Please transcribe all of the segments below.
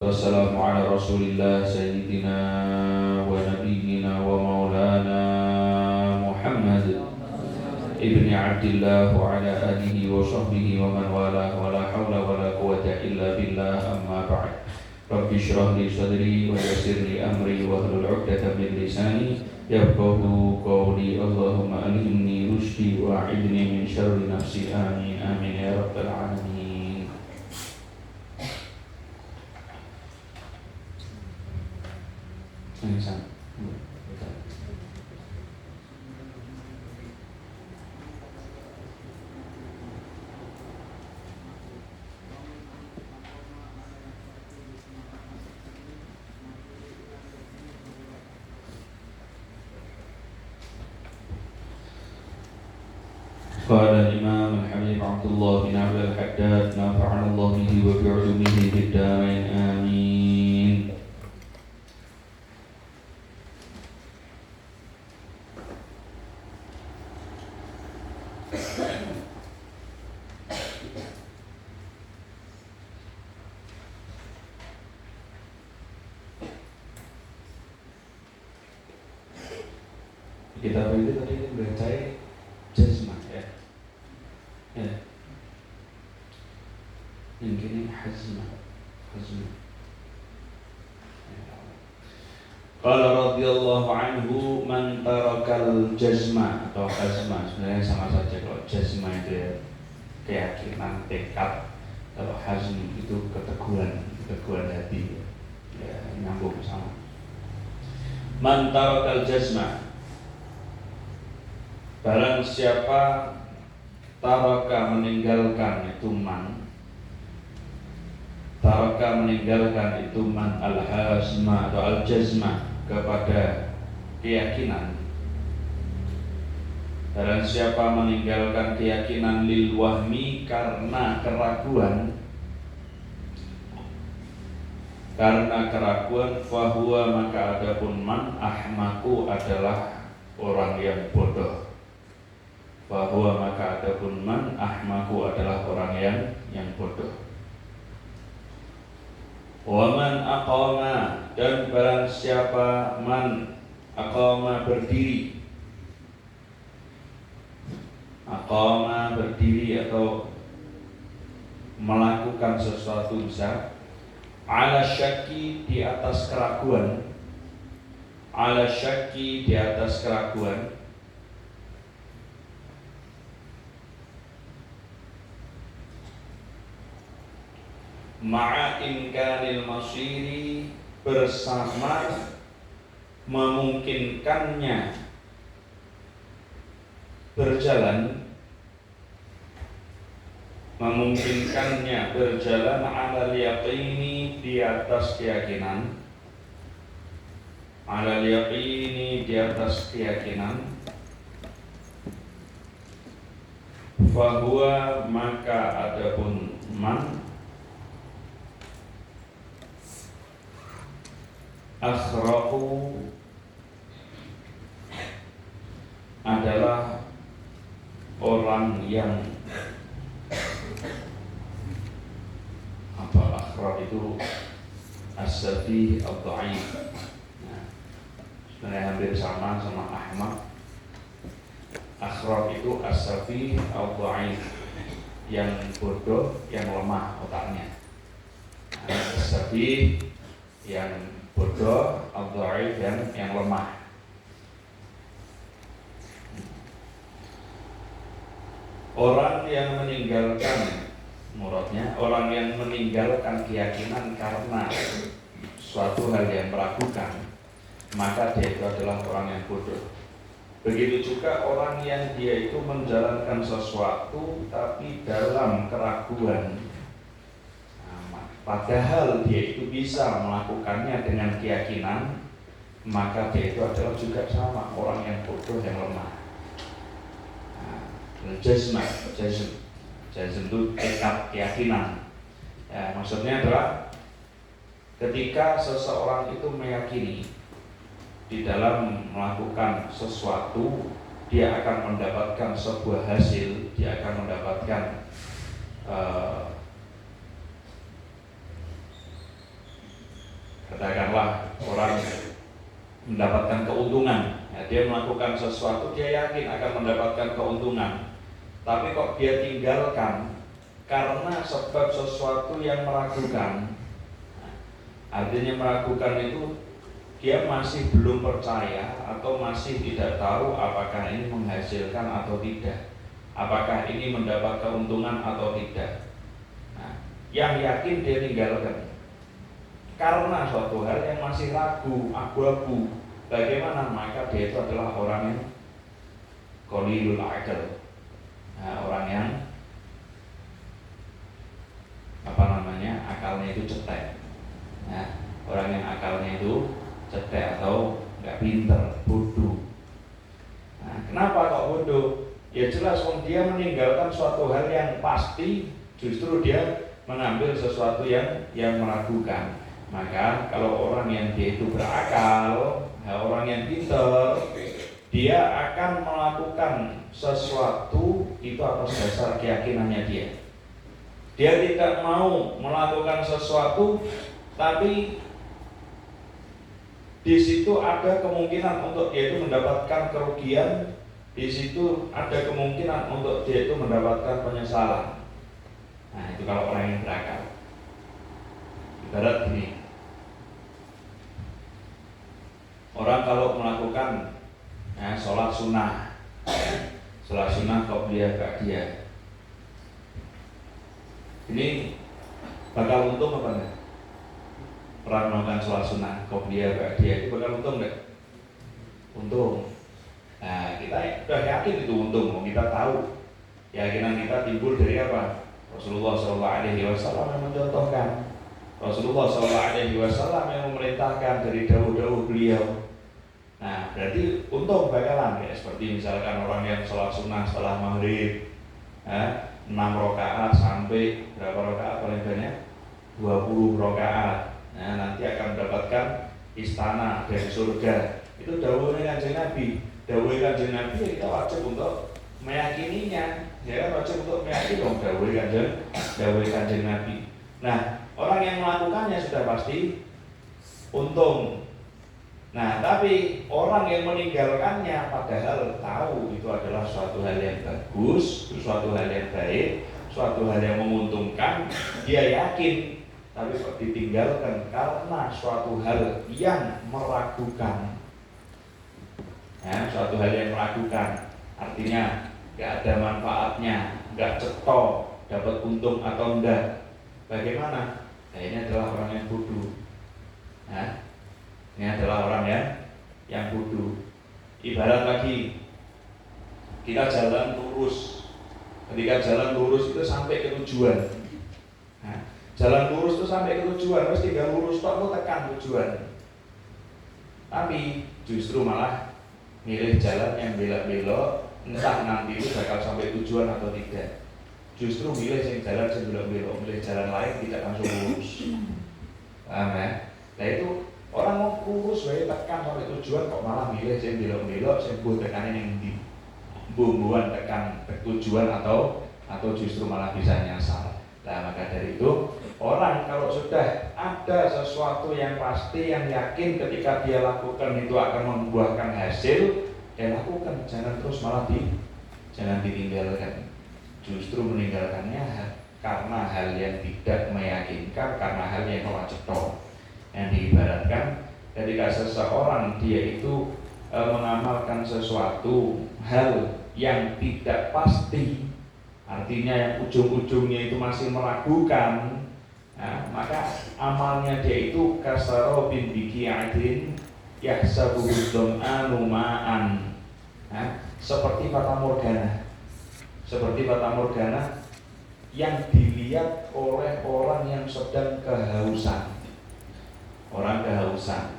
والسلام على رسول الله سيدنا ونبينا ومولانا محمد ابن عبد الله وعلى آله وصحبه ومن والاه ولا حول ولا قوة إلا بالله أما بعد رب اشرح لي صدري ويسر لي أمري واحلل عقدة من لساني يفقهوا قولي اللهم ألهمني رشدي وأعذني من شر نفسي آمين آمين يا رب العالمين. قال الإمام الحبيب عبد الله بن عبد الحداد نفعنا الله به وبعلومه في الدارين آمين. Kitab ini tadi membaca jazmah ya. Yang ini hazmah. Qala radhiyallahu anhu man tarakal jazmah atau hazmah sebenarnya sama saja. Kalau jazmah itu ya keyakinan, tekad. Kalau hazm itu keteguhan hati ya, nyambung sama. Man tarakal jazmah, barang siapa taraka meninggalkan itu man, taraka meninggalkan itu man al-hazma atau al-jazma kepada keyakinan. Barang siapa meninggalkan keyakinan lil wahmi karena keraguan, fahuwa maka adapun man ahmaku adalah orang yang bodoh. Bahwa maka adapun man ahmaku adalah orang yang bodoh. Wa man aqama, dan barang siapa man aqama berdiri, aqama berdiri atau melakukan sesuatu besar, ala syaki di atas keraguan, ala syaki di atas keraguan, ma'a imkanil masyiri, bersama memungkinkannya berjalan, alal yaqini di atas keyakinan, alal yaqini di atas keyakinan, fahuwa maka adapun man akhraku adalah orang yang akhraq itu as-safih ad-dha'if. Nah, sebenarnya hampir sama ahmaq. Akhraq itu as-safih ad-dha'if, yang bodoh, yang lemah otaknya. As-safih yang bodoh, al-dhaif yang lemah. Orang yang meninggalkan, muradnya orang yang meninggalkan keyakinan karena suatu hal yang meragukan, maka dia itu adalah orang yang bodoh. Begitu juga orang yang dia itu menjalankan sesuatu tapi dalam keraguan, padahal dia itu bisa melakukannya dengan keyakinan, maka dia itu adalah juga sama orang yang bodoh, yang lemah. Jazm itu tekad, keyakinan. Ya, maksudnya adalah ketika seseorang itu meyakini di dalam melakukan sesuatu, dia akan mendapatkan sebuah hasil, dia akan mendapatkan Katakanlah orang mendapatkan keuntungan, ya, dia melakukan sesuatu, dia yakin akan mendapatkan keuntungan, tapi kok dia tinggalkan karena sebab sesuatu yang meragukan. Artinya meragukan itu dia masih belum percaya atau masih tidak tahu apakah ini menghasilkan atau tidak, apakah ini mendapat keuntungan atau tidak. Nah, yang yakin dia tinggalkan karena suatu hal yang masih ragu, abu-abu. Bagaimana? Maka dia itu adalah orang yang qalilul aql. Nah, orang yang akalnya itu cetek. Nah, orang yang akalnya itu cetek atau nggak pinter, bodoh. Nah, kenapa kok bodoh? Ya jelas, dia meninggalkan suatu hal yang pasti, justru dia mengambil sesuatu yang meragukan. Maka kalau orang yang dia itu berakal, orang yang pinter, dia akan melakukan sesuatu itu atas dasar keyakinannya dia. Dia tidak mau melakukan sesuatu, tapi di situ ada kemungkinan untuk dia itu mendapatkan kerugian, di situ ada kemungkinan untuk dia itu mendapatkan penyesalan. Nah, itu kalau orang yang berakal. Ibarat gini, orang kalau melakukan sholat sunnah qobliyah ba'diyah, ini bakal untung apa enggak? Orang melakukan sholat sunnah qobliyah ba'diyah itu bakal untung enggak? Untung. Nah, kita udah yakin itu untung, kita tahu. Keyakinan kita timbul dari apa? Rasulullah SAW yang mencontohkan, Rasulullah SAW yang memerintahkan dari dawuh-dawuh beliau. Nah, berarti untung bakalan, ya, seperti misalkan orang yang sholat sunnah setelah maghrib 6 rakaat sampai berapa rakaat paling banyak? 20 rakaat. Nah, nanti akan mendapatkan istana dari surga. Itu dawuhnya Kanjeng Nabi. Dawuh Kanjeng Nabi, ya kita wajib untuk meyakininya. Ya kan, wajib untuk meyakini dong dawuh Kanjeng Nabi. Nah, orang yang melakukannya sudah pasti untung. Nah, tapi orang yang meninggalkannya padahal tahu itu adalah suatu hal yang bagus, suatu hal yang baik, suatu hal yang menguntungkan, dia yakin, tapi kok ditinggalkan karena suatu hal yang meragukan. Ya, suatu hal yang meragukan, artinya gak ada manfaatnya, gak cetok, dapat untung atau enggak. Bagaimana? Nah, ini adalah orang yang bodoh. Nah, ini adalah orang yang bodoh. Ibarat lagi, kita jalan lurus. Ketika jalan lurus itu sampai ke tujuan. Nah, jalan lurus itu sampai ke tujuan, terus tinggal lurus tok, tekan tujuan. Tapi justru malah milih jalan yang belok-belok, entah nanti itu bakal sampai tujuan atau tidak. Justru milih jalan yang belok-belok, milih jalan lain tidak langsung lurus. Paham ya? Nah, itu orang mau lurus wae tekan sampai tujuan kok malah milih sing belok-belok, sing mbok tekane ning ndi. Bumbuan tekan ke tujuan atau justru malah bisa nyasar. Nah, maka dari itu orang kalau sudah ada sesuatu yang pasti, yang yakin ketika dia lakukan itu akan membuahkan hasil, dia lakukan, jangan terus malah jangan ditinggalkan. Justru meninggalkannya karena hal yang tidak meyakinkan, karena hal yang cetok. Yang diibaratkan ketika seseorang dia itu mengamalkan sesuatu hal yang tidak pasti, artinya yang ujung-ujungnya itu masih meragukan, nah, maka amalnya dia itu kasarobin biqi'atin yahsabuhu dzam'anu ma'an, nah, seperti fata morgana yang dilihat oleh orang yang sedang kehausan. Orang kehausan,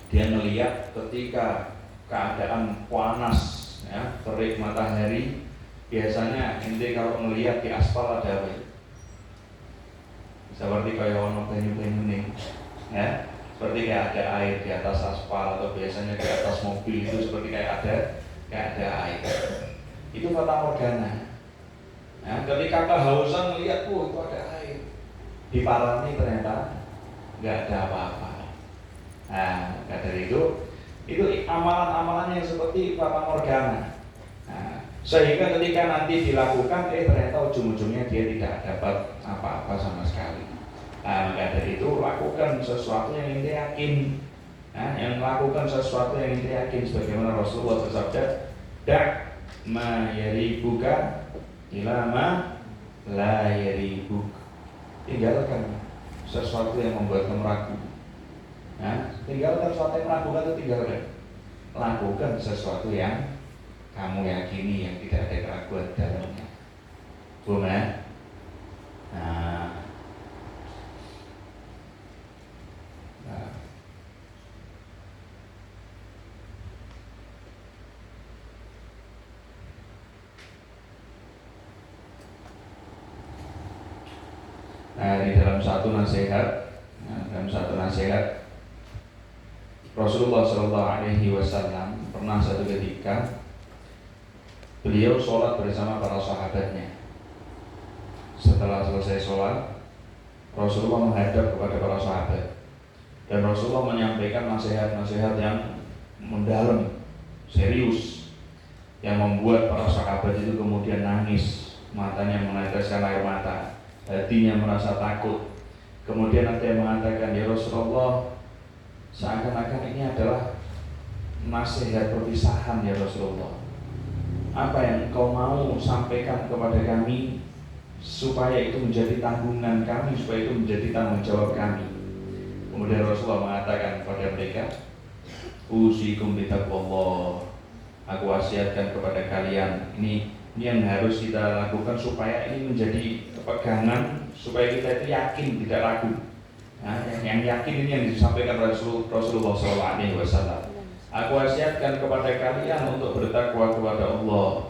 dia melihat ketika keadaan panas, ya, terik matahari. Biasanya ente kalau melihat di aspal ada apa? Seperti kayak ono banyu-banyu nih, ya, seperti kayak ada air di atas aspal, atau biasanya di atas mobil itu seperti kayak ada air. Itu fata morgana. Nah, ketika kehausan melihat, itu ada air. Diparani ternyata nggak ada apa-apa. Nah, dari itu amalan-amalan yang seperti fata morgana. Nah, sehingga ketika nanti dilakukan, ternyata ujung-ujungnya dia tidak dapat apa-apa sama sekali. Nah, maka dari itu lakukan sesuatu yang ente yakin. Nah, yang melakukan sesuatu yang ente yakin, sebagaimana Rasulullah bersabda, dak ma yaribuka ila ma la yaribuk. Tinggalkan sesuatu yang membuat kamu ragu. Nah, tinggalkan sesuatu yang meragukan itu tinggalkan. Lakukan sesuatu yang kamu yakini, yang tidak ada keraguan dalamnya. Nah, di dalam satu nasihat Rasulullah Shallallahu Alaihi Wasallam pernah satu ketika beliau sholat bersama para sahabatnya. Setelah selesai sholat, Rasulullah menghadap kepada para sahabat dan Rasulullah menyampaikan nasihat-nasihat yang mendalam, serius, yang membuat para sahabat itu kemudian nangis, matanya meneteskan air mata, hatinya merasa takut. Kemudian ada yang mengatakan, ya Rasulullah, seakan-akan ini adalah nasihat perpisahan ya Rasulullah. Apa yang engkau mau sampaikan kepada kami supaya itu menjadi tanggungan kami, supaya itu menjadi tanggung jawab kami. Kemudian Rasulullah mengatakan kepada mereka, usikum bitaqwallah, aku wasiatkan kepada kalian, ini yang harus kita lakukan supaya ini menjadi pegangan, supaya kita itu yakin, tidak ragu. Nah, yang yakin ini yang disampaikan Rasulullah SAW. Aku wasiatkan kepada kalian untuk bertakwa kepada Allah,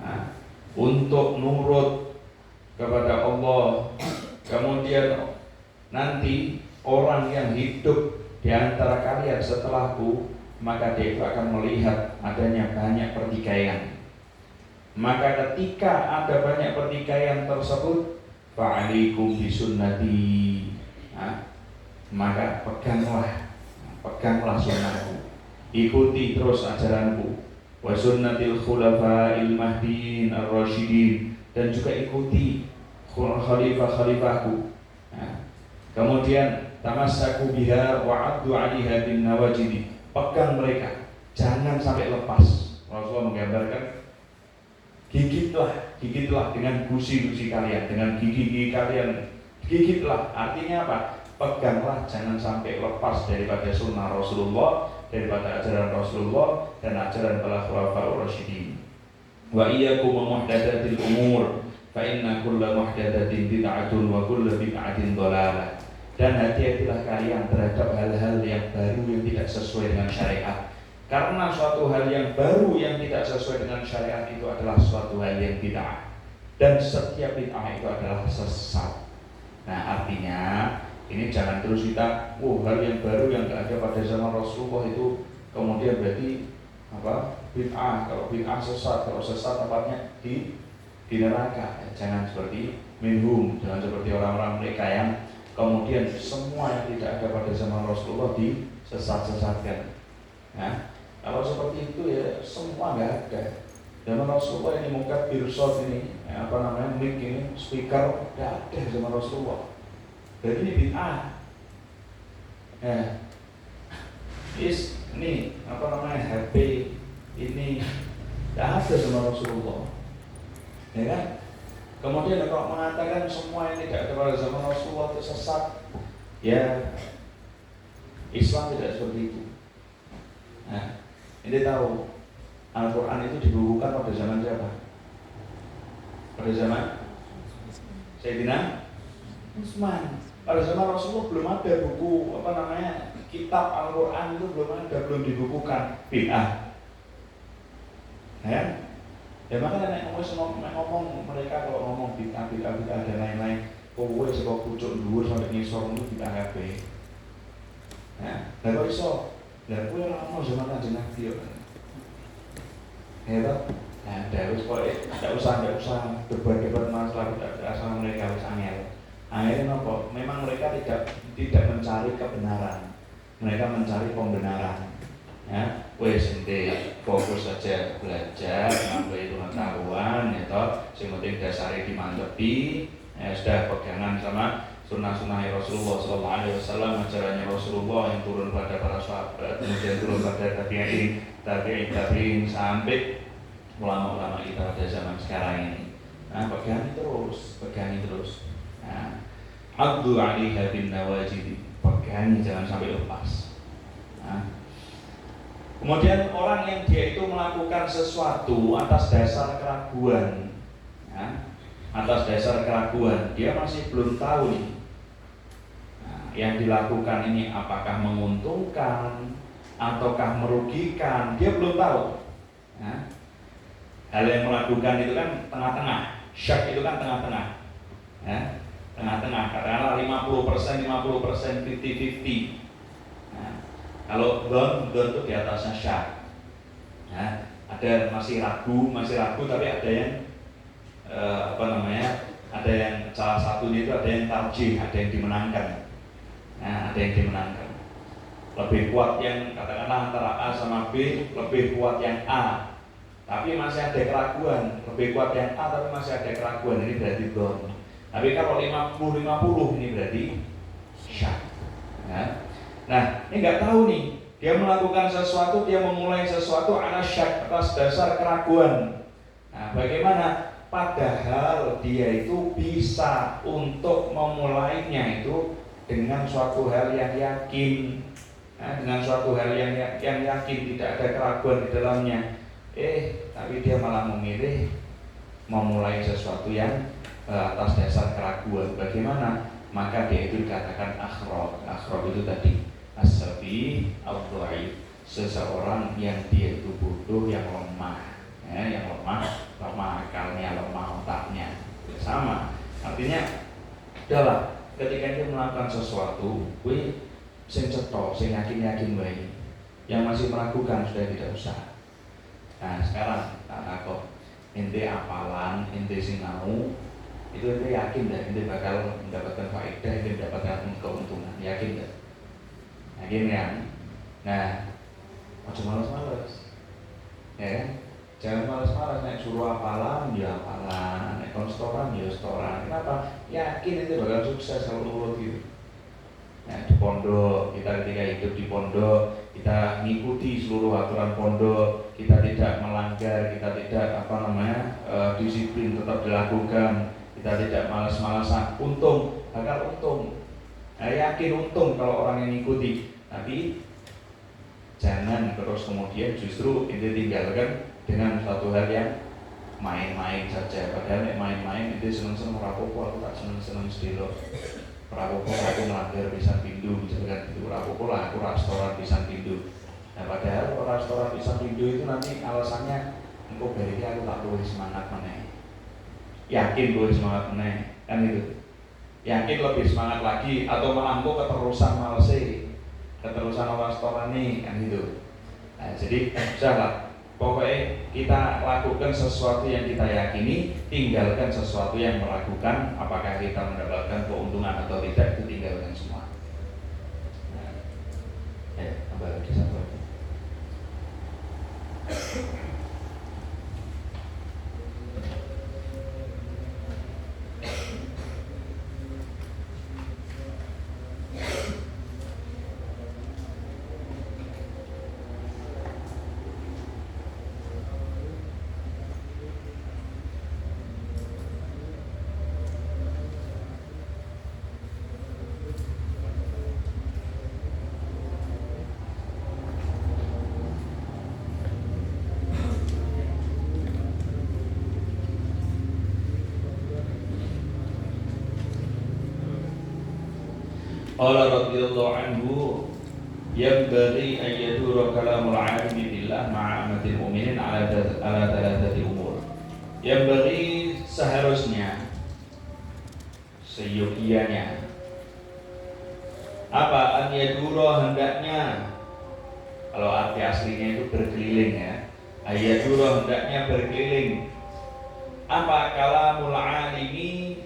nah, untuk nurut kepada Allah. Kemudian nanti orang yang hidup di antara kalian setelahku, maka dia itu akan melihat adanya banyak pertikaian. Maka ketika ada banyak pertikaian tersebut, fa'alikum bisunnati, maka peganglah sunnahku, ikuti terus ajaranku, wa sunnatil khulafa'il mahdiin ar-rasyidin, dan juga ikuti khalifah-khalifahku. Kemudian tamassaku biha wa 'addu 'alaiha bin nawajidi, pegang mereka, jangan sampai lepas. Rasulullah menggambarkan, gigitlah dengan gusi-gusi kalian, dengan gigi-gigi kalian, gigitlah. Artinya apa? Peganglah, jangan sampai lepas daripada sunnah Rasulullah, daripada ajaran Rasulullah dan ajaran para khulafaur rasyidin. Wa iyyakum muhdatsatil umur, fa inna kulla muhdatsatin bid'atun wa kullu bid'atin dhalalah. Dan hati-hatilah kalian terhadap hal-hal yang baru yang tidak sesuai dengan syariat. Karena suatu hal yang baru yang tidak sesuai dengan syariat itu adalah suatu hal yang bid'ah, dan setiap bid'ah itu adalah sesat. Nah, artinya ini jangan terus kita, hal yang baru yang tidak ada pada zaman Rasulullah itu kemudian berarti apa? Bid'ah. Kalau bid'ah sesat, kalau sesat tempatnya di neraka. Jangan seperti minhum, jangan seperti orang-orang mereka yang kemudian semua yang tidak ada pada zaman Rasulullah disesat-sesatkan. Nah, kalau seperti itu ya semua nggak ada. Zaman Rasulullah ini muka birsot ini, mic ini, speaker nggak ada zaman Rasulullah. Jadi ini bid'ah. Ini HP ini nggak ada zaman Rasulullah. Ya kan? Kemudian kalau mengatakan semua yang tidak ada pada zaman Rasulullah itu sesat, ya Islam tidak seperti itu. Nah, ini tahu Al-Quran itu dibukukan pada zaman siapa? Pada zaman Sayyidina Utsman. Pada zaman Rasulullah belum ada buku kitab Al-Quran itu belum dibukukan. Bid'ah. Ya makanya ngomong mereka kalau ngomong bid'ah dan lain-lain, kowe saka pucuk dhuwur sampai ngisor itu bid'ah kabeh. Nah, kok iso? Lah kowe ora ono zaman Kanjeng Nabi yo. Ya toh? Nah, enggak usah debat masalah asal mereka wis angel. Akhirnya nopo? Memang mereka tidak mencari kebenaran. mereka mencari pembenaran. Ya, wes ente fokus saja belajar sampai itu pengetahuan, ya toh. Sing penting dasare dimantepi, ya sudah pegangan sama sunnah-sunnah Rasulullah Sallallahu Alaihi Wasallam, ajarannya Rasulullah yang turun pada para sahabat, kemudian turun pada tabi'in sampai ulama-ulama kita pada zaman sekarang ini. Nah, pegangi terus. Nah, Abdu alaiha bin nawajid, pegangi jangan sampai lepas. Nah, kemudian orang yang dia itu melakukan sesuatu atas dasar keraguan, ya, dia masih belum tahu nih, nah, yang dilakukan ini apakah menguntungkan ataukah merugikan, dia belum tahu. Ya. Hal yang melakukan itu kan tengah-tengah, syak itu kan tengah-tengah, ya, tengah-tengah, katakanlah 50%, 50%, 50-50. Kalau don itu di atasnya syak, ya, ada masih ragu, tapi ada yang ada yang salah satunya itu ada yang tarjih, ada yang dimenangkan, ada yang dimenangkan. Lebih kuat yang katakanlah antara A sama B, lebih kuat yang A, tapi masih ada keraguan. Lebih kuat yang A tapi masih ada keraguan, ini berarti don. Tapi kalau 50-50 ini berarti syak. Ya. Nah, ini nggak tahu nih, dia melakukan sesuatu, dia memulai sesuatu ala syak, atas dasar keraguan. Nah, bagaimana? Padahal dia itu bisa untuk memulainya itu dengan suatu hal yang yakin, dengan suatu hal yang yakin, tidak ada keraguan di dalamnya. Tapi dia malah memilih memulai sesuatu yang atas dasar keraguan. Bagaimana? Maka dia itu dikatakan akhrab. Akhrab itu tadi as-sabi al-dhaif, seseorang yang dia itu bodoh, yang lemah, ya, yang lemah akalnya, lemah otaknya. Sama, artinya adalah ketika dia melakukan sesuatu, sing cetok, sing yakin wae. Yang masih meragukan sudah tidak usah. Nah, sekarang tak takut ente apalan, ente sinau, itu ente yakin dah ente bakal mendapatkan faedah, ente mendapatkan keuntungan, yakin dah? Yakin kan? Nah, macam malas-malas, ya, jangan malas-malas. Naik suruh apalan, ya apalan. Naik konstoran, ya storan. Kenapa? Yakin itu bakal sukses kalau lulus gitu. Nah, di pondok, kita ketika hidup di pondok, kita ngikuti seluruh aturan pondok, kita tidak melanggar, kita tidak disiplin tetap dilakukan, kita tidak malas-malasan, bakal untung. Nah, yakin untung kalau orang yang ngikuti, tapi jangan terus kemudian justru itu tinggalkan dengan satu hal yang main-main saja. Padahal main-main itu seneng-seneng rapopo, aku tak seneng-seneng sedilo. Rapopo aku melanggar pisan pindu, misalkan itu rapopo lah aku restoran pisan pindu. Nah, padahal restoran pisan pindu itu nanti alasannya engkau berarti aku tak boleh semangat meneh. Yakin boleh semangat meneh, kan itu. Yakin lebih semangat lagi, atau malah engkau keterusan malese, keterusan restoran nih, kan gitu. Nah, jadi sudahlah, pokoknya kita lakukan sesuatu yang kita yakini, tinggalkan sesuatu yang meragukan apakah kita mendapatkan keuntungan atau tidak, itu tinggalkan semua. Nah, tambah lagi satu lagi. Qala radhiyallahu anhu yanbaghi an yadura kalamul 'alimi billah ma'a amatil mu'minin ala thalathati umur. Yanbaghi, seharusnya, seyogianya, apa? An yadura, hendaknya. Kalau arti aslinya itu berkeliling, ya. Ayadura, hendaknya berkeliling. Apa? Kalamul 'alimi,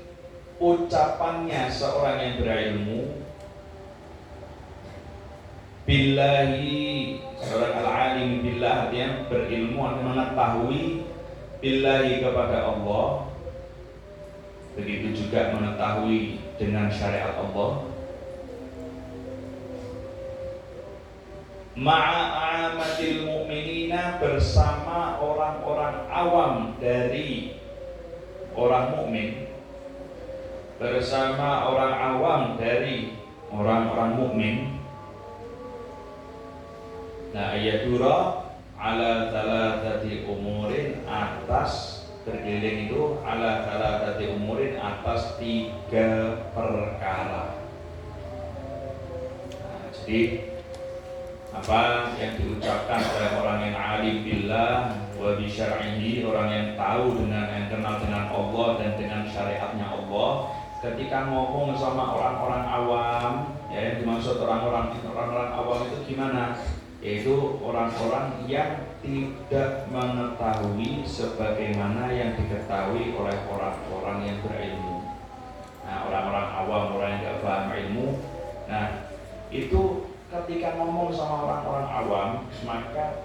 ucapannya seorang yang berilmu, Billahi, seorang al-alim billah artinya berilmu atau mengetahui billahi kepada Allah, begitu juga mengetahui dengan syariat Allah. Ma'amatil mu'minina, bersama orang-orang awam dari orang mukmin, bersama orang awam dari orang-orang mukmin. Nah, ayadura ala thalathati umurin, atas berkeliling itu ala thalathati umurin, atas 3 perkara. Nah, jadi apa yang diucapkan oleh orang yang alim billah wa bi syar'ihi, orang yang tahu dengan, yang kenal dengan Allah dan dengan syariatnya Allah, ketika ngomong sama orang-orang awam, ya, yang dimaksud orang-orang awam itu gimana? Yaitu orang-orang yang tidak mengetahui sebagaimana yang diketahui oleh orang-orang yang berilmu. Nah, orang-orang awam, orang yang tidak paham ilmu, nah itu ketika ngomong sama orang-orang awam, maka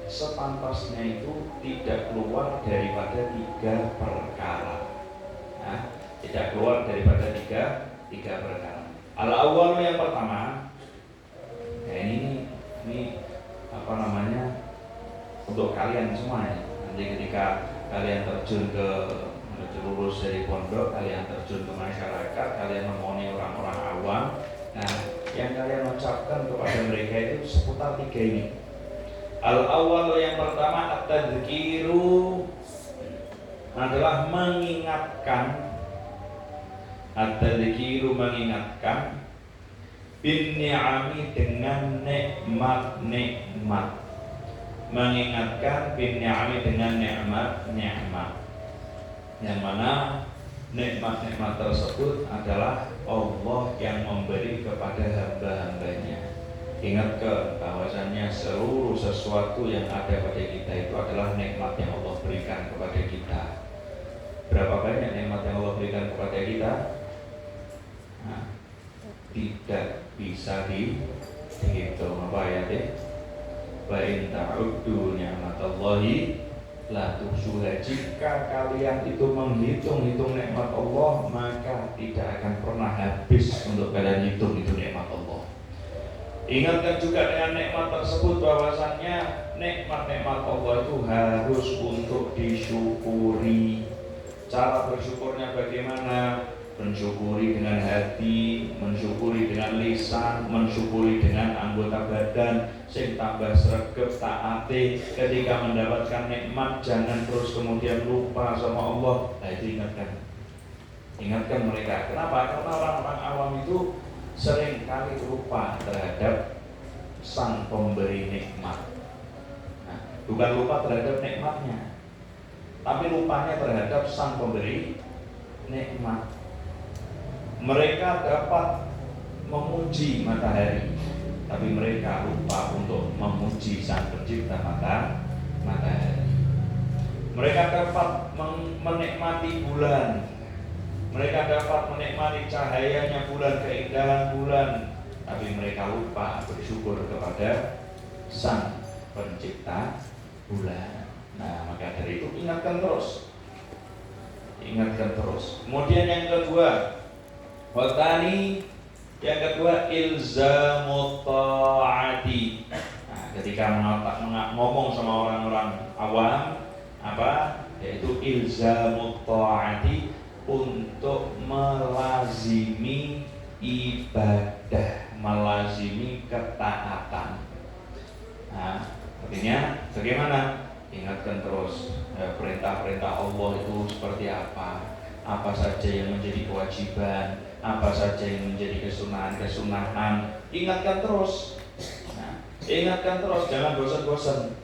sepantasnya itu tidak keluar daripada 3 perkara. Nah, tidak keluar daripada tiga perkara. Al-awwal, yang pertama, ya ini apa namanya, untuk kalian semua ya. Nanti ketika kalian terjun ke, lulus dari pondok, kalian terjun ke masyarakat, kalian memoni orang-orang awam, nah yang kalian ucapkan kepada mereka itu seputar 3 ini. Al-awwal, yang pertama, at-tadhkiru, adalah mengingatkan. At-tadhkiru, mengingatkan, bin ni'ami, dengan nikmat-nikmat. Mengingatkan bin ni'ami, dengan nikmat-nikmat, yang mana nikmat-nikmat tersebut adalah Allah yang memberi kepada hamba-hambanya. Ingatkan bahwasanya seluruh sesuatu yang ada pada kita itu adalah nikmat yang Allah berikan kepada kita. Berapa banyak nikmat yang Allah berikan kepada kita? Nah, tidak bisa dihitung. Apa ayatnya? Wa in ta'uddu ni'matallahi la tuhsuha. Jika kalian itu menghitung-hitung nikmat Allah, maka tidak akan pernah habis untuk kalian hitung itu nikmat Allah. Ingatkan juga dengan nikmat tersebut bahwasannya nikmat-nikmat Allah itu harus untuk disyukuri. Cara bersyukurnya bagaimana? Mensyukuri dengan hati, mensyukuri dengan lisan, mensyukuri dengan anggota badan, sing tambah sregep taate. Ketika mendapatkan nikmat, jangan terus kemudian lupa sama Allah. Nah, itu ingatkan mereka. Kenapa? Karena orang-orang awam itu sering kali lupa terhadap sang pemberi nikmat. Nah, bukan lupa terhadap nikmatnya, tapi lupanya terhadap sang pemberi nikmat. Mereka dapat memuji matahari, tapi mereka lupa untuk memuji sang pencipta matahari. Mereka dapat menikmati bulan, mereka dapat menikmati cahayanya bulan, keindahan bulan, tapi mereka lupa bersyukur kepada sang pencipta bulan. Nah, maka dari itu ingatkan terus. Kemudian yang kedua, Watani, yang kedua, ilzamut ta'ati. Nah, ketika ngomong sama orang-orang awam, apa? Yaitu ilzamut ta'ati, untuk melazimi ibadah, melazimi ketaatan. Nah, artinya bagaimana? Ingatkan terus perintah-perintah Allah itu seperti apa saja yang menjadi kewajiban, apa saja yang menjadi kesunahan. Ingatkan terus. Nah, ingatkan terus, jangan bosan-bosan.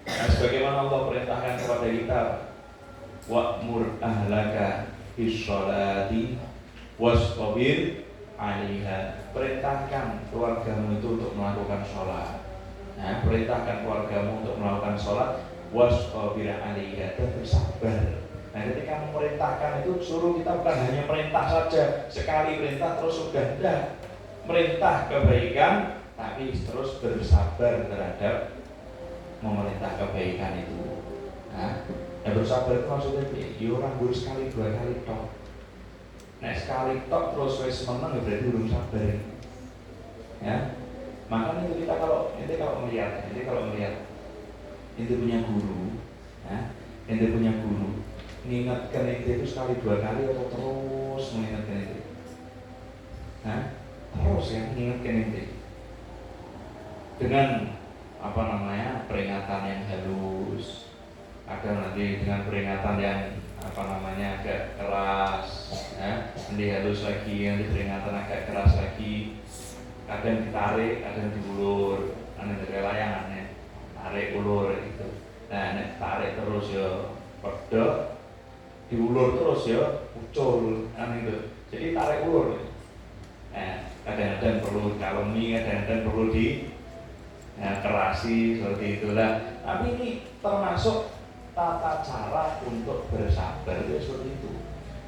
Nah, sebagaimana Allah perintahkan kepada kita, wa'mur ahlaka bis-sholati wastabir 'alaiha. Perintahkan keluargamu itu untuk melakukan sholat. Nah, perintahkan keluargamu untuk melakukan sholat, wastabir 'alaiha, dan bersabar. Nah, ketika memerintahkan itu suruh kita bukan hanya perintah saja, sekali perintah terus sudah. Tidak. Merintah kebaikan, tak tapi terus bersabar terhadap memerintah kebaikan itu. Nah, bersabar itu maksudnya ya orang baru sekali dua kali tok. Nah sekali tok terus wis menang ya berarti belum sabar. Ya, makanya itu kita kalau melihat, itu punya guru, ya, itu punya guru, mengingatkan itu sekali dua kali atau terus mengingatkan itu, nah, terus ya mengingatkan itu dengan peringatan yang halus, ada nanti dengan peringatan yang agak keras, ya, nanti halus lagi, nanti peringatan agak keras lagi, kadang ditarik, kadang diulur, aneh dari layangannya. Tarik ulur gitu. Nah, nek tarik terus ya pedot, diulur terus ya ucul kan itu. Jadi tarik ulur. Nah, kadang-kadang perlu kalemi, kadang-kadang perlu kerasi seperti itulah. Tapi ini termasuk tata cara untuk bersabar itu seperti itu.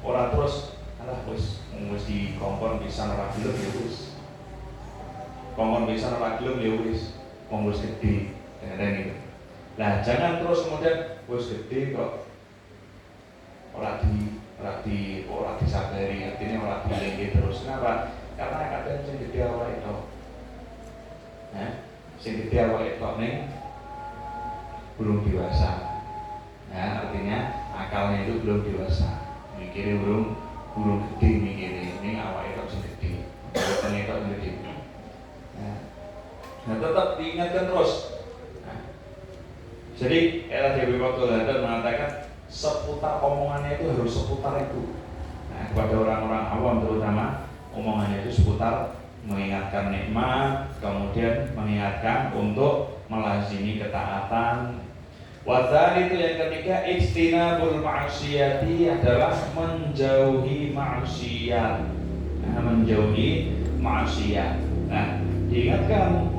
Orang terus wis dikongkon bisa ora gelem ya wis. Kongkon bisa ora gelem ya wis. Wong wis gede. Itu. Nah, jangan terus kemudian wis gede kok ora disabari, artinya ora dilengke terus. Kenapa? Karena kadang sing gede awake tok. Nah, sing gede awake tok ning belum dewasa. Nah, artinya akalnya itu belum dewasa. Mikirnya belum gede mikirnya. Ini awake tok sing gede. Awake tok gede. Nah, tetap diingatkan terus. Jadi era Dewi Waktu mengatakan seputar omongannya itu harus seputar itu. Nah, kepada orang-orang awam terutama omongannya itu seputar mengingatkan nikmat, kemudian mengingatkan untuk melazimi ketaatan. Wadzal itu yang ketiga, ijtinabul ma'siyati adalah menjauhi maksiat. Nah, menjauhi maksiat. Nah, diingatkan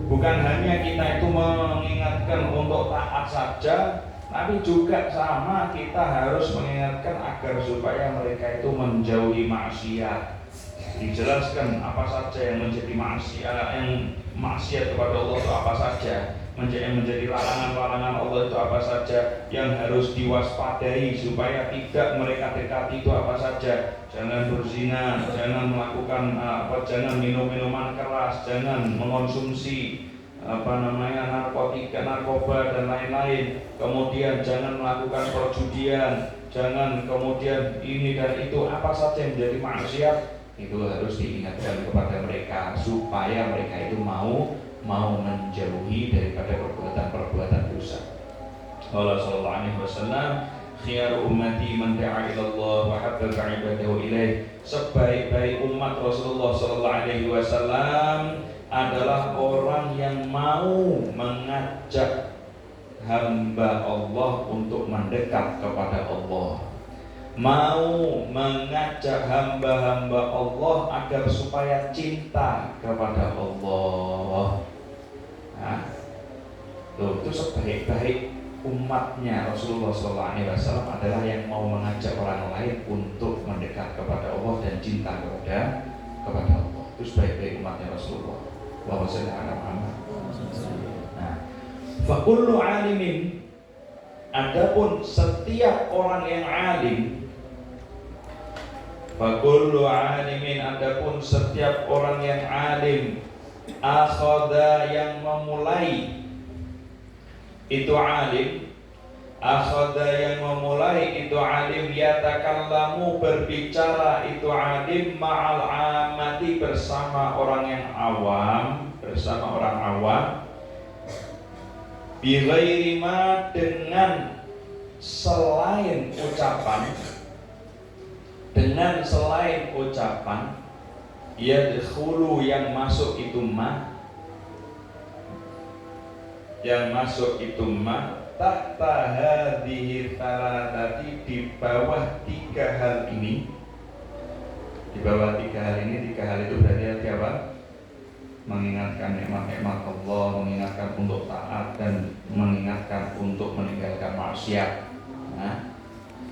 bukan hanya kita itu mengingatkan untuk taat saja, tapi juga sama kita harus mengingatkan agar supaya mereka itu menjauhi maksiat. Dijelaskan apa saja yang menjadi maksiat kepada Allah itu apa saja, menjadi larangan-larangan Allah itu apa saja, yang harus diwaspadai supaya tidak mereka dekati itu apa saja. Jangan berzina, jangan melakukan jangan minum minuman keras, jangan mengonsumsi narkotika, narkoba dan lain-lain. Kemudian jangan melakukan perjudian, jangan kemudian ini dan itu, apa saja yang menjadi maksiat itu harus diingatkan kepada mereka supaya mereka itu mau menjauhi daripada perbuatan-perbuatan dosa. Allah sallallahu alaihi wasallam, khiyar ummati man da'a ila Allah wa habba ibadahu ilaih. Sebaik-baik umat Rasulullah sallallahu alaihi wasallam adalah orang yang mau mengajak hamba Allah untuk mendekat kepada Allah, mau mengajak hamba-hamba Allah agar supaya cinta kepada Allah. Nah, itu sebaik-baik umatnya Rasulullah SAW adalah yang mau mengajak orang lain untuk mendekat kepada Allah dan cinta kepada Allah. Itu sebaik-baik umatnya Rasulullah. Wa sallallahu. Nah, fa kullu alimin, adapun setiap orang yang alim, fa kullu alimin, adapun setiap orang yang alim, akhadha, yang memulai itu alim, akhadha, yang memulai itu alim, yatakallamu, berbicara itu alim, ma'al amati, bersama orang yang awam, bi ghairi ma, dengan selain ucapan, yadkhulu, yang masuk itu ma, tahta hadhihi thalathati, di bawah tiga hal ini. Tiga hal itu berarti apa? Mengingatkan nikmat-nikmat Allah, mengingatkan untuk taat, dan mengingatkan untuk meninggalkan maksiat. Nah,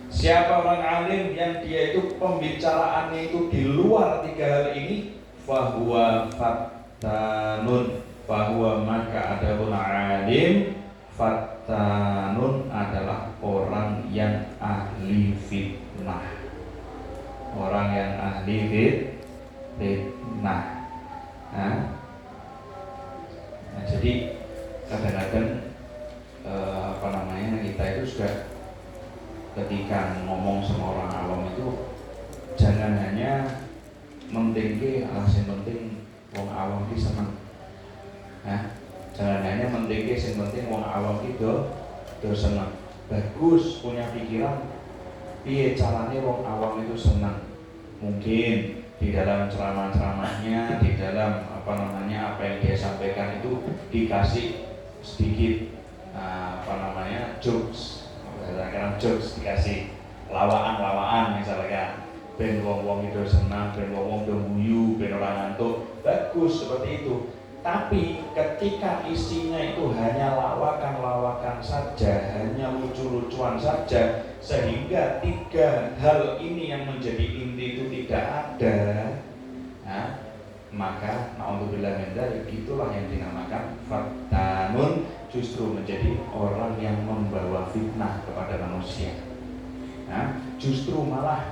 siapa orang alim yang dia itu pembicaraannya itu di luar tiga hal ini, fahuwa fattanun bahwa maka adapun alim fattanun adalah orang yang ahli fitnah. Orang yang ahli fitnah. Nah, jadi kadang-kadang kita itu sudah ketika ngomong sama orang awam itu jangan hanya mentingke alasan penting wong awam ki seneng. Nah, jangan hanya mentingke sing penting wong awam ki do seneng. Bagus punya pikiran piye carane wong awam itu seneng. Mungkin di dalam ceramah-ceramahnya, di dalam apa yang dia sampaikan itu dikasih sedikit jokes, kadang-kadang jokes dikasih lawaan misalkan ben wong-wong itu senang, ben wong-wong do guyu, ben ora ngantuk, bagus seperti itu. Tapi ketika isinya itu hanya lawakan-lawakan saja, hanya lucu-lucuan saja, sehingga tiga hal ini yang menjadi inti itu tidak ada, nah, maka na'udzubillah min dzalik, itulah yang dinamakan fattanun, justru menjadi orang yang membawa fitnah kepada manusia. Nah, justru malah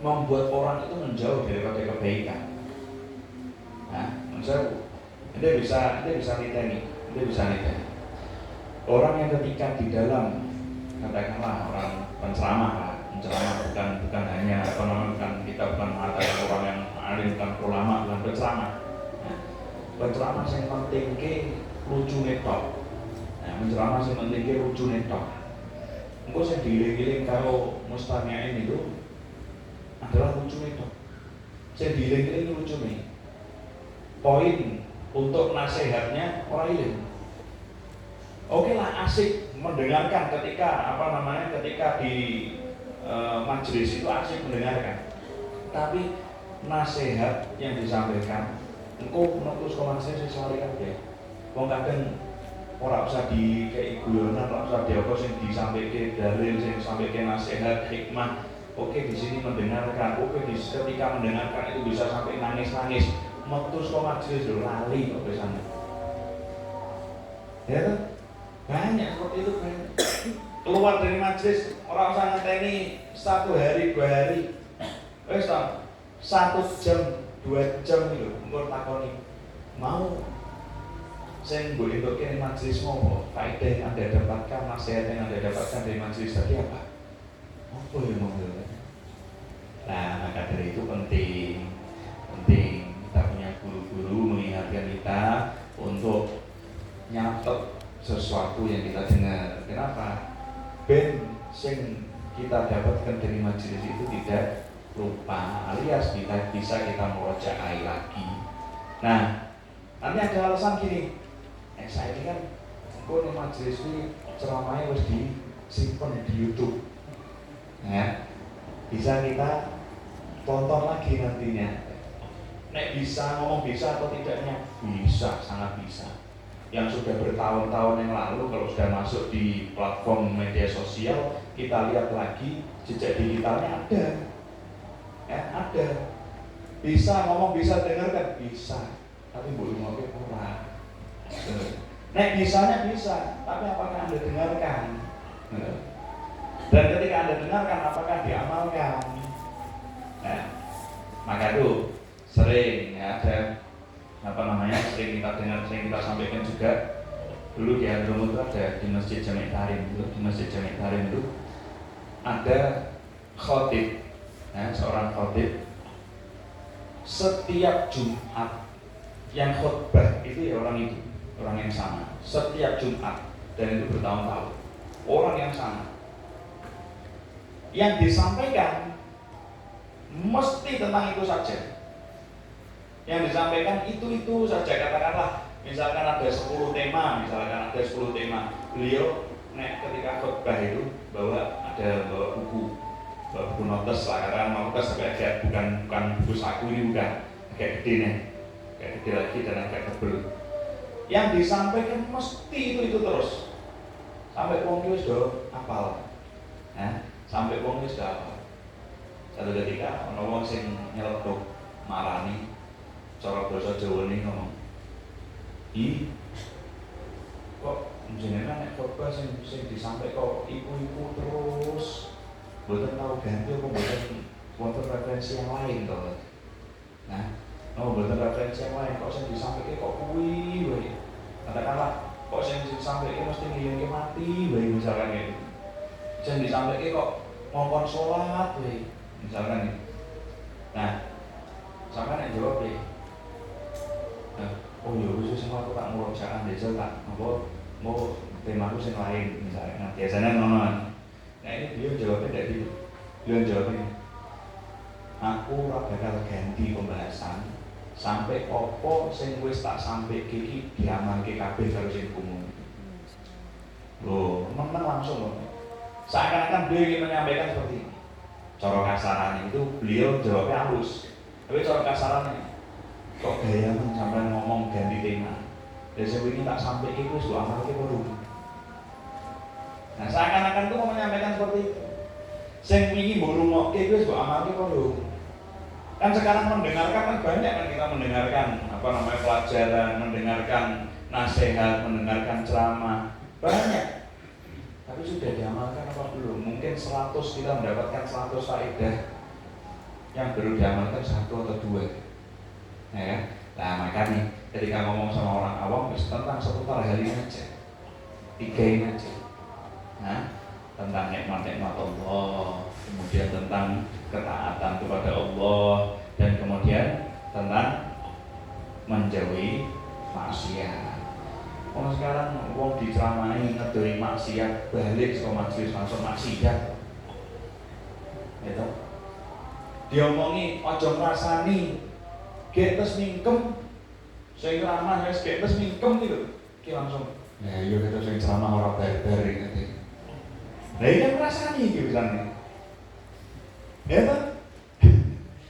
membuat orang itu menjauh daripada kebaikan. Nah, maksudnya Anda bisa niteni. Orang yang ketika di dalam, katakanlah orang penceramah bukan hanya kita bukan mengatakan orang yang alim, bukan ulama, bukan penceramah. Penceramah yang penting ke lucu netok. Nah, penceramah yang penting ke lucu netok. Engko sing diiling-iling karo mustami'in itu adalah lucu netok. Sing diiling-iling lucu nih. Poin untuk nasihatnya orang iling. Oke lah, asik mendengarkan ketika ketika di majelis itu asik mendengarkan. Tapi nasihat yang disampaikan engko menutus komanse sesuai kabeh. Wong kadang ora usah dikei guyonan, ora usah diapa sing disampaikan dalil, sing disampaikan nasihat, hikmah. Oke, di sini mendengarkan. Oke, ketika mendengarkan itu bisa sampai nangis-nangis. Metus komanse lali kok pesane. Ya kan? Banyak seperti itu kan. Keluar dari majelis orang usah ngenteni 1 hari 2 hari. Wis ta, 1 jam 2 jam itu engko takoni mau sing mbok entuke ning majelis mau faedah yang Anda dapatkan, nasihat yang Anda dapatkan dari majelis tadi apa? Apa yang mau? Nah, maka dari itu penting kita punya guru-guru mengingatkan kita untuk nyatet sesuatu yang kita dengar. Kenapa? Ben sing kita dapatkan dari majelis itu tidak lupa, alias kita bisa kita murojaah lagi. Nah, nanti ada alasan gini. Saya ini kan kok nih majelis ini ceramahnya harus disimpan di YouTube. Ya, bisa kita tonton lagi nantinya. Nek bisa ngomong bisa atau tidaknya? Bisa, sangat bisa. Yang sudah bertahun-tahun yang lalu kalau sudah masuk di platform media sosial, kita lihat lagi jejak digitalnya ada. Ya, ada. Bisa ngomong, bisa dengarkan, bisa. Tapi boleh ngomong kurang. Nek bisanya bisa, tapi apakah Anda dengarkan? Dan ketika Anda dengarkan, apakah diamalkan? Nah, maka itu sering ya, ada sering kita dengar, sering kita sampaikan juga. Dulu di Hadramut itu ada di Masjid Jami' Tarim itu ada khotib, ya, seorang khotib setiap Jumat yang khutbah itu ya orang yang sama setiap Jumat, dan itu bertahun-tahun, orang yang sama. Yang disampaikan mesti tentang itu saja. Yang disampaikan itu saja. Katakanlah misalkan ada 10 tema, beliau ketika khutbah itu bawa buku notes lah, karena notes agak bukan buku saku ini, bukan agak gede nih, agak gede lagi dan agak tebel. Yang disampaikan mesti itu terus sampai wong wis do hafal. Sampai wong wis hafal. Satu ketika ana wong sing nyeletuk marani, cara basa Jawa ini ngomong kok jenengan nek khotbah sing disampaikan kok ibu-ibu terus mboten tahu ganti apa mboten wonten referensi yang lain to. Nah, mboten referensi yang lain kok sing disampaikan kok kuwi wae. Katakanlah kok sing disampaikan mesti ngiyenge mati wae misalkan gitu. Sing disampaikan kok ngongkon salat wae misalkan gitu. Nah, sampeyan nek jawab deh. Nah, oh ya wis semua aku tak murojaah desa tak apa mau temaku yang lain misalnya. Nah, biasanya ngono. Nah, ini beliau jawabnya dari itu. Beliau jawabnya, aku ora bakal ganti pembahasan sampai opo sing wis tak sampai iki diamalke kabeh karo sing umum. Loh, memang langsung loh. Seakan-akan beliau ingin menyampaikan seperti ini. Cara kasarannya itu beliau jawabnya halus. Tapi cara kasarannya kok gaya sampai ngomong ganti tema. Desa ini tak sampai itu wis amalke baru. Nah, seakan-akan itu mau menyampaikan seperti itu. Sing wingi mbok rungokke iku wis mbok amalke baru. Kan sekarang mendengarkan kan banyak kan kita mendengarkan pelajaran, mendengarkan nasihat, mendengarkan ceramah. Banyak. Tapi sudah diamalkan apa belum? Mungkin 100 kita mendapatkan 100 faedah. Yang baru diamalkan 1 atau 2. Ya. Nah, makanya ketika ngomong sama orang awam tentang seputar hal ini aja. 3 ini aja. Nah, tentang nikmat-nikmat Allah, kemudian tentang ketaatan kepada Allah, dan kemudian tentang menjauhi maksiat. Sekarang wong diceramahi ngedoi maksiat balik ke majelis langsung maksiat. Gitu. Diomongi ojo ngrasani, gek terus mingkem. Sing ceramah wis gek terus mingkem gitu. Ki langsung. Ya iya kita sing ceramah ora barbar iki. Lah iki kan ngrasani iki bisane. Ya toh?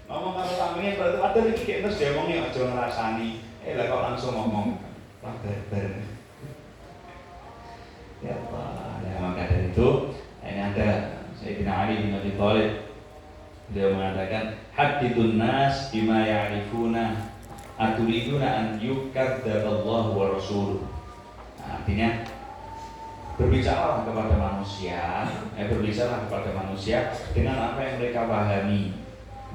Ngomong karo sampeyan berarti padahal iki gek terus diomongi ojo ngrasani. Lah kok langsung ngomong barbar. Ya Allah, ya maka dari itu ini ada Sayyidina Ali bin Abi Thalib. Dia mengatakan hadithun nas bima ya'rifuna aturiduna an yukadzdzaballahu wa rasuluh. Nah, artinya berbicara kepada manusia dengan apa yang mereka pahami,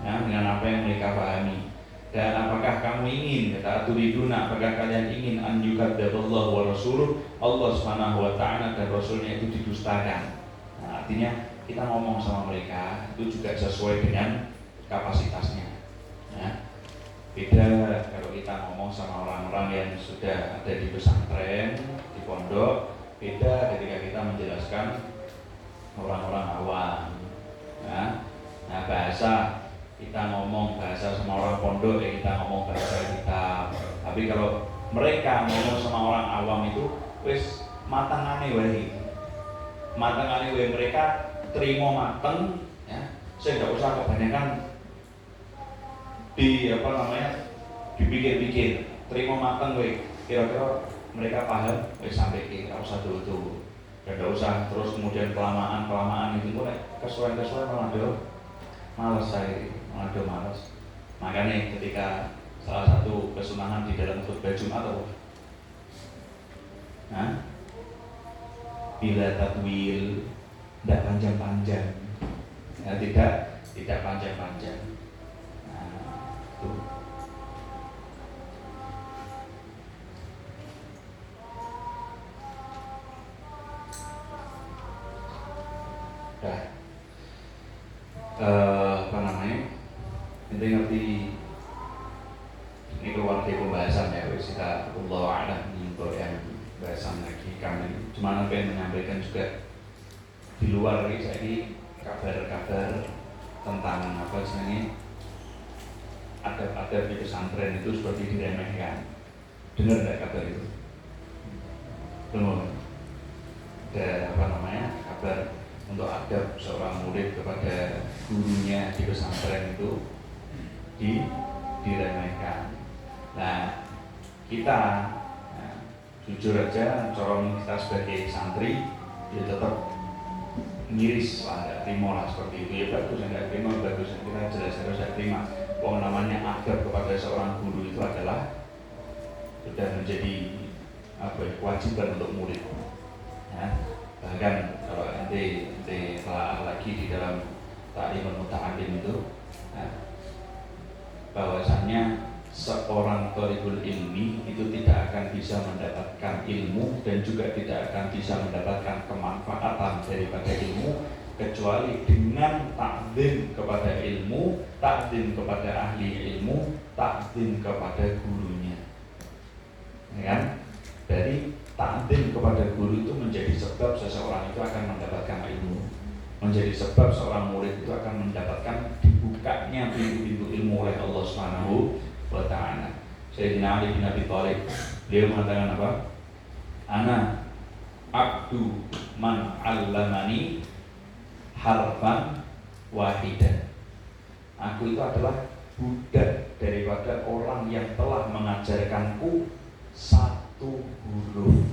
ya, dengan apa yang mereka pahami. Dan apakah kamu ingin, kata aturiduna, apakah kalian ingin an yukadzdzaballahu wa rasuluh, Allah Subhanahu wa taala dan rasulnya itu didustakan. Nah, artinya kita ngomong sama mereka itu juga sesuai dengan kapasitasnya. Ya. Beda kalau kita ngomong sama orang-orang yang sudah ada di pesantren, di pondok, beda ketika kita menjelaskan orang-orang awam. Ya. Nah, bahasa kita ngomong bahasa sama orang pondok ya kita ngomong bahasa kita. Tapi kalau mereka ngomong sama orang awam itu wis matangane wae. Matangane wae mereka terima mateng ya. Saya enggak usah kebanyakan dipikir-pikir. Terima mateng wae. Kira-kira mereka paham wis sampai iki enggak usah dulu. Enggak usah terus kemudian kelamaan itu mulai kesuwen-kesuwen malah males saya. Ada malas. Makanya ketika salah satu kesunahan di dalam khutbah Jumat apa? Bila takwil tidak panjang-panjang, ya, tidak panjang-panjang. Nah, itu. Apa namanya? Ngerti ini keluar dari pembahasan ya, kita Allah a'lam untuk yang bahasan lagi kami cuma pengen menyampaikan juga di luar ini saya ini kabar-kabar tentang apa sebenarnya adab-adab di pesantren itu seperti diremehkan. Dengar nggak kabar itu? Belum. Ada kabar untuk adab seorang murid kepada gurunya di pesantren itu diremehkan. Nah, kita jujur aja, corong kita sebagai santri, ya tetap miris lah, nggak terima lah seperti itu. Ya bagus, nggak terima bagus, kita jelas harus terima. Wong namanya adab kepada seorang guru itu adalah sudah menjadi kewajiban untuk murid. Ya. Bahkan kalau ente telah lagi di dalam ta'limul muta'allim itu, ya, bahwasannya seorang thalibul ilmi itu tidak akan bisa mendapatkan ilmu dan juga tidak akan bisa mendapatkan kemanfaatan daripada ilmu kecuali dengan takzim kepada ilmu, takzim kepada ahli ilmu, takzim kepada gurunya. Ya kan? Dari takzim kepada guru itu menjadi sebab seseorang itu akan mendapatkan ilmu, menjadi sebab seorang murid itu akan mendapatkan dibukanya pintu-pintu ilmu oleh Allah Subhanahu wa ta'ala. Sayyidina Ali bin Abi Thalib, beliau mengatakan apa? Ana abdu man 'allamani harfan wahidan. Aku itu adalah budak daripada orang yang telah mengajarkanku satu huruf.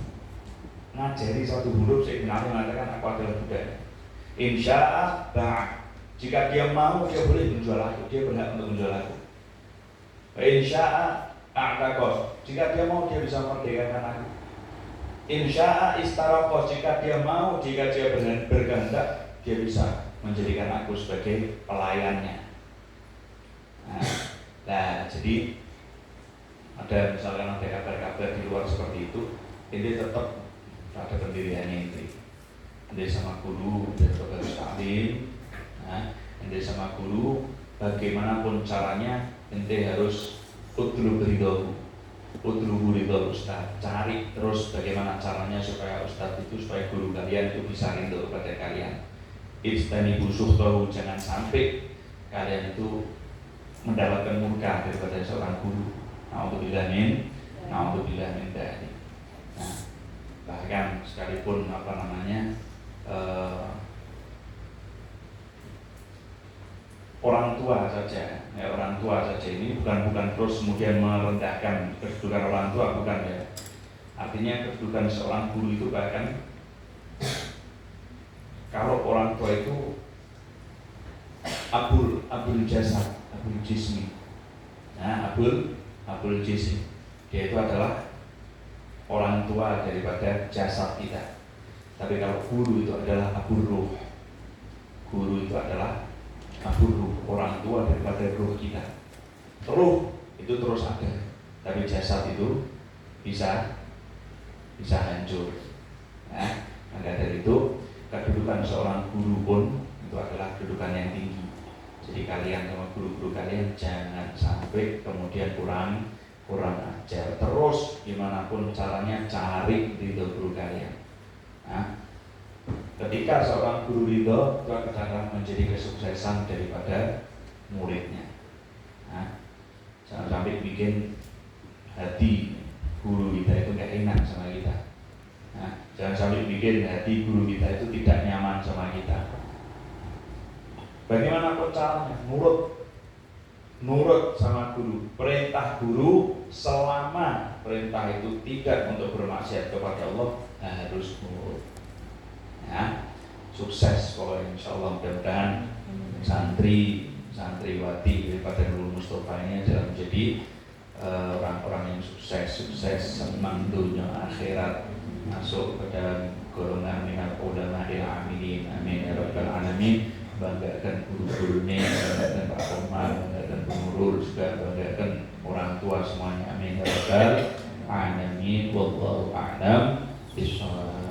Ngajari satu huruf, Sayyidina Ali mengatakan aku adalah budak. Insya'a ba'. Jika dia mau, dia boleh menjual aku, dia berhak untuk menjual aku. Insya'a a'taqah. Jika dia mau, dia bisa merdekakan aku. Insya'a istaraqah. Jika dia mau, jika dia berkehendak, dia bisa menjadikan aku sebagai pelayannya. Nah, jadi ada misalkan ada kabar-kabar di luar seperti itu, ini tetap ada pendiriannya itu. Ente sama guru, ente tetap harus taklim. Ente sama guru, bagaimanapun caranya, ente harus udlub ridho ustaz. Cari terus bagaimana caranya supaya ustaz itu, supaya guru kalian itu bisa ridho kepada kalian. Istanibu suhtahu, jangan sampai kalian itu mendapatkan murka daripada seorang guru. Na'udzubillah min dzalik. Nah, bahkan sekalipun orang tua saja ini bukan terus kemudian merendahkan kedudukan orang tua, bukan ya. Artinya kedudukan seorang guru itu bahkan kalau orang tua itu abul jasad, abul jismi. Nah, abul jismi, dia itu adalah orang tua daripada jasad kita. Tapi kalau guru itu adalah abul ruh. Guru itu adalah abul ruh, orang tua daripada ruh kita. Ruh itu terus ada, tapi jasad itu bisa hancur. Nah, maka dari itu kedudukan seorang guru pun itu adalah kedudukan yang tinggi. Jadi kalian sama guru-guru kalian jangan sampai kemudian kurang ajar. Terus gimana pun caranya cari ridho guru kalian. Nah, ketika seorang guru ridho, itu akan menjadi kesuksesan daripada muridnya. Nah, jangan sampai bikin hati guru kita itu gak enak sama kita. Nah, jangan sampai bikin hati guru kita itu tidak nyaman sama kita. Bagaimana pun caranya, nurut sama guru. Perintah guru selama perintah itu tidak untuk bermaksiat kepada Allah, harus nurut. Ya, sukses pokoknya insyaallah. Mudah-mudahan santriwati daripada Nurul Mustafa ini adalah menjadi orang-orang yang sukses senang dunia akhirat, masuk ke dalam golongan minal ulama amilin, amin ya rabbal alamin. Banggakan guru-gurunya, banggakan Pak Komar, banggakan pengurus, juga banggakan orang tua semuanya, amin ya rabbal alamin. Wallahu a'lam bishawab.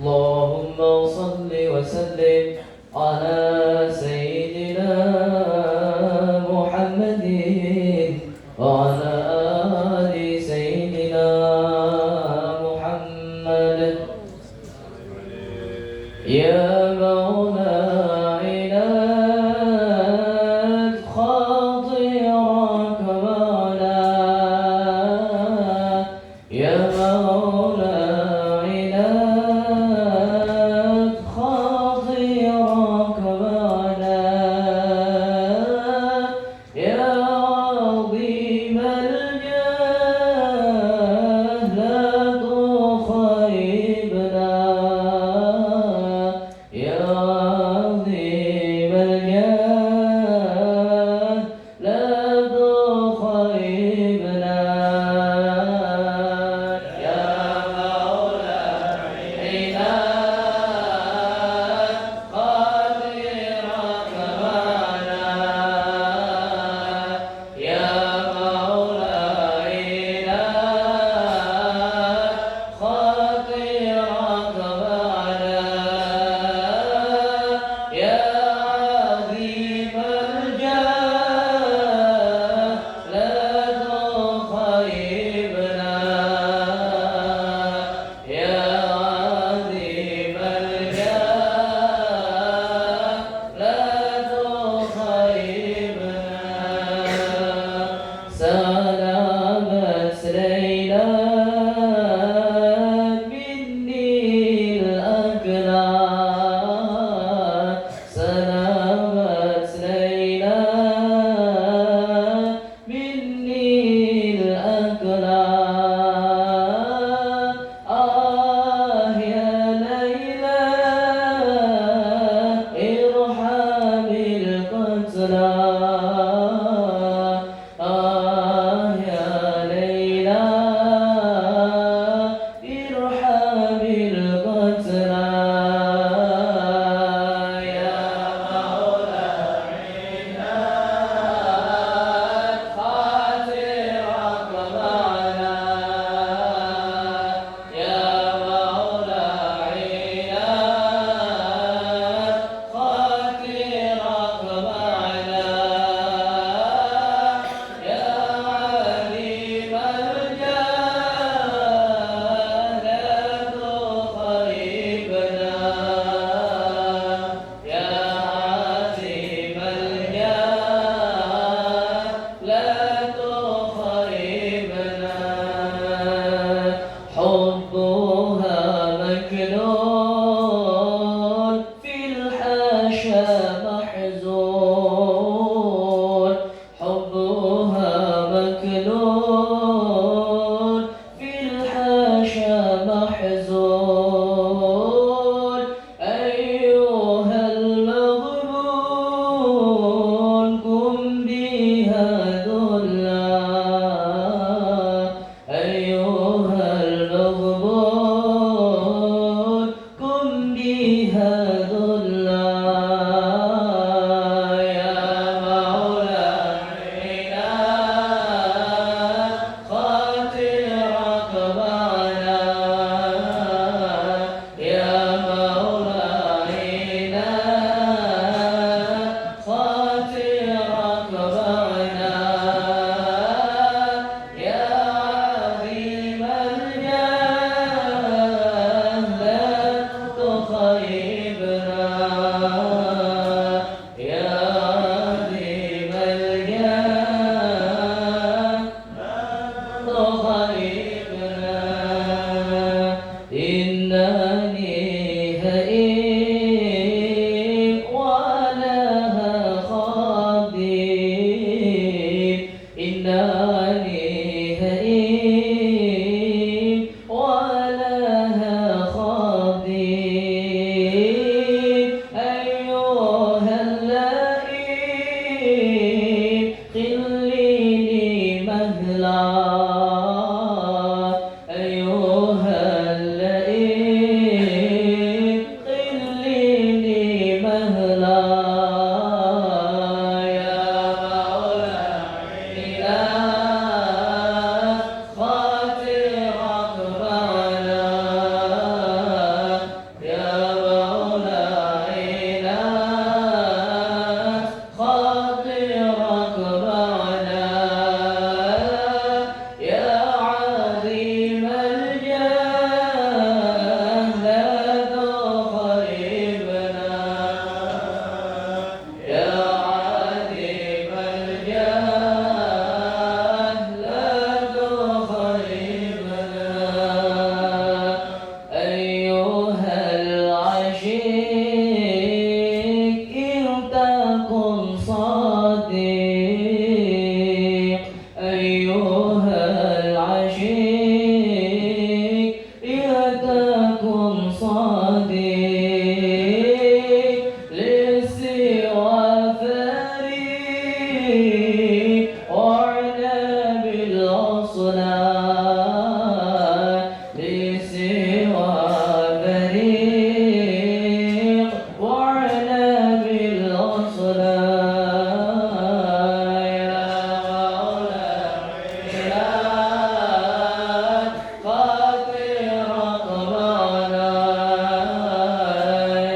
اللهم صل وسلم على سيدنا محمد وعلى آل سيدنا محمد يا مولاي لا تخاطب سلامت ليلى مني الأقلام سلامت ليلى مني الأقلام يا ليلى ارحمي القتلى يا ليلى ارحمي القتلى يا مولانا خاطرك معنا يا مولانا خاطرك معنا يا عليم الجاه لا تخيبنا يا عظيم الجاه لا تخيبنا حبها مكنون في الحاشا محزون حبها مكنون في الحاشا محزون أيها المغبون قم بها ذلا أيها المغبون قم بها ذلا يا مولانا خاطرك معنا يا مولانا خاطرك معنا يا عظيم الجاه لا تخيبنا يا عظيم الجاه تخيبنا إنني هئيم ولها خضيب إنني هئيم ولها خضيب أيها اللئيم خليني مهلا أيها اللئيم خليني مهلا يا مولانا خاطرك معنا يا مولانا خاطرك معنا يا عظيم الجاه لا تخيبنا يا عظيم الجاه لا تخيبنا أيها العشيق إن تكن صديق أيها العشيق إن تكن صديق للسوى فريق وعنا بالأصنام لسوى فريق وعنا بالأصنام يا مولانا خاطرك معنا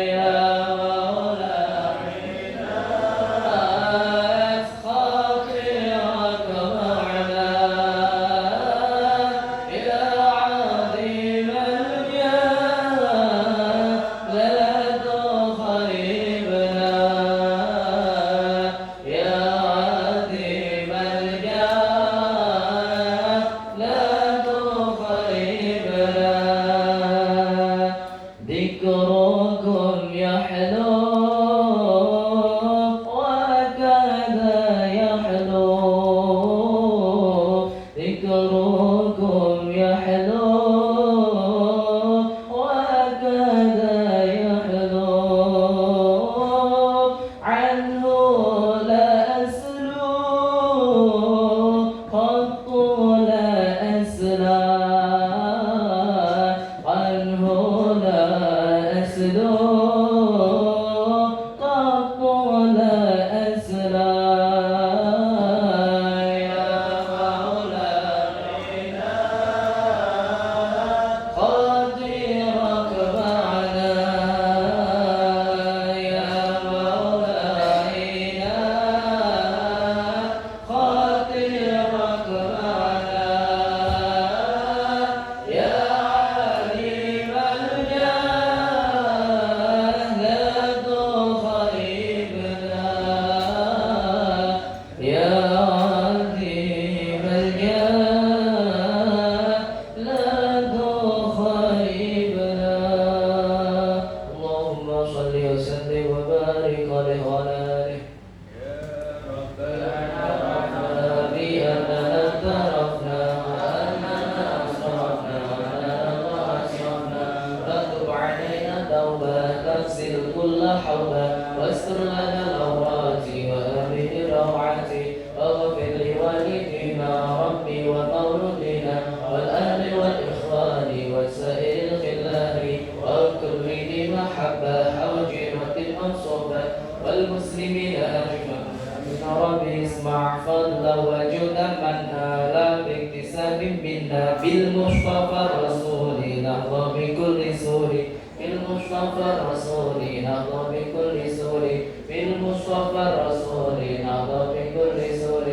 يا مولانا خاطرك معنا واسمع فضلا وجودا من آل باكتساب منا بالمصطفى الرسول نهضى بكل سور بالمصطفى الرسول نهضى بكل سور بالمصطفى الرسول نهضى بكل سور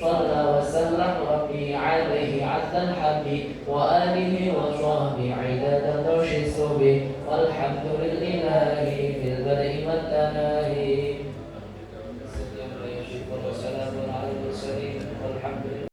صلى وسلم ربي عليه عبد الحبيب وآله وصحبه عدد العرش السبي والحمد لله في البدء والثناء